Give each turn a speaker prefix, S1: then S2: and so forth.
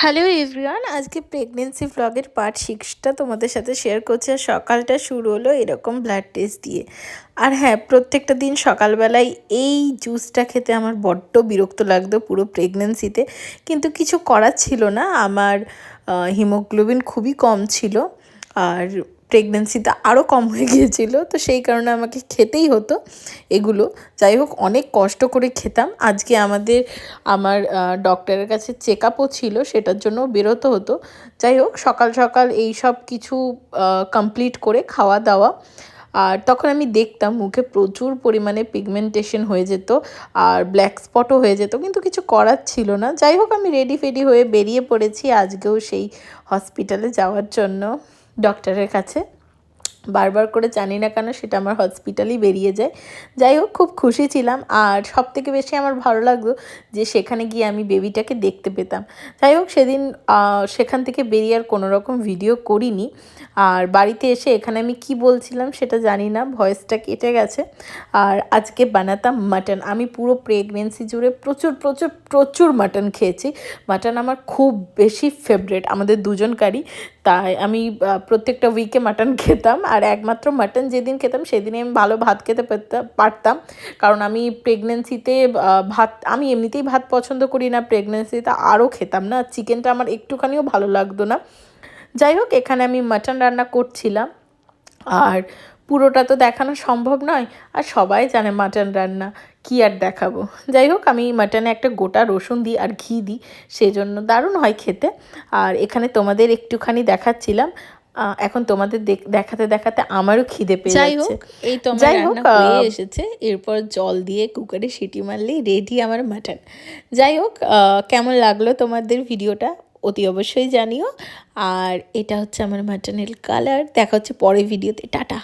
S1: Hello everyone, আজকে pregnancy ব্লগের part 6টা তোমাদের সাথে শেয়ার করছি। আর সকালটা শুরু হলো এরকম ব্লাড টেস্ট দিয়ে। আর হ্যাঁ, প্রত্যেকটা দিন সকালবেলায় এই জুসটা খেতে আমার বড্ড বিরক্ত লাগতো পুরো প্রেগনেন্সিতে, কিন্তু কিছু করার ছিল না। আমার হিমোগ্লোবিন খুবই কম ছিল আর প্রেগনেন্সিতে আরও কম হয়ে গিয়েছিলো, তো সেই কারণে আমাকে খেতেই হতো এগুলো। যাই হোক, অনেক কষ্ট করে খেতাম। আজকে আমার ডক্টরের কাছে চেক আপও ছিল, সেটার জন্য বেরোতে হতো। যাই হোক, সকাল সকাল এই সব কিছু কমপ্লিট করে খাওয়া দাওয়া, আর তখন আমি দেখতাম মুখে প্রচুর পরিমাণে পিগমেন্টেশন হয়ে যেত আর ব্ল্যাক স্পটও হয়ে যেত, কিন্তু কিছু করার ছিল না। যাই হোক, আমি রেডি হয়ে বেরিয়ে পড়েছি আজকেও সেই হসপিটালে যাওয়ার জন্য, ডক্টরের কাছে। বারবার করে জানি না কেন সেটা আমার হসপিটালই বেরিয়ে যায়। যাই হোক, খুব খুশি ছিলাম। আর সবথেকে বেশি আমার ভালো লাগতো যে সেখানে গিয়ে আমি বেবিটাকে দেখতে পেতাম। যাই হোক, সেদিন সেখান থেকে বেরিয়ে আর কোনো রকম ভিডিও করিনি। আর বাড়িতে এসে এখানে আমি কি বলছিলাম সেটা জানি না, ভয়েসটা কেটে গেছে। আর আজকে বানাতাম মাটন। আমি পুরো প্রেগনেন্সি জুড়ে প্রচুর মাটন খেয়েছি। মাটন আমার খুব বেশি ফেভারিট, আমাদের দুজনকারই। তাই আমি প্রত্যেকটা উইকে মাটন খেতাম। আর একমাত্র মাটন যেদিন খেতাম সেদিনে আমি ভালো ভাত খেতে পারতাম, কারণ আমি প্রেগনেন্সিতে আমি এমনিতেই ভাত পছন্দ করি না, প্রেগনেন্সিতে আরও খেতাম না। চিকেনটা আমার একটুখানিও ভালো লাগতো না। যাই হোক, এখানে আমি মাটন রান্না করছিলাম, আর পুরোটা তো দেখানো সম্ভব নয়। আর সবাই জানে মাটন রান্না, কী আর দেখাবো। যাই হোক, আমি মাটনে একটা গোটা রসুন দিই আর ঘি দিই, সেজন্য দারুণ হয় খেতে। আর এখানে তোমাদের একটুখানি দেখাচ্ছিলাম। এখন তোমাদের দেখাতে দেখাতে আমারও খিদে পেয়ে যাচ্ছে।
S2: যাই হোক, এই তো আমার রান্না হয়ে এসেছে। এরপর জল দিয়ে কুকারে সিটি মারলেই রেডি আমার মাটন। যাই হোক, কেমন লাগলো তোমাদের ভিডিওটা অতি অবশ্যই জানিও। আর এটা হচ্ছে আমার মাটনের কালার। দেখা হচ্ছে পরের ভিডিওতে। টাটা।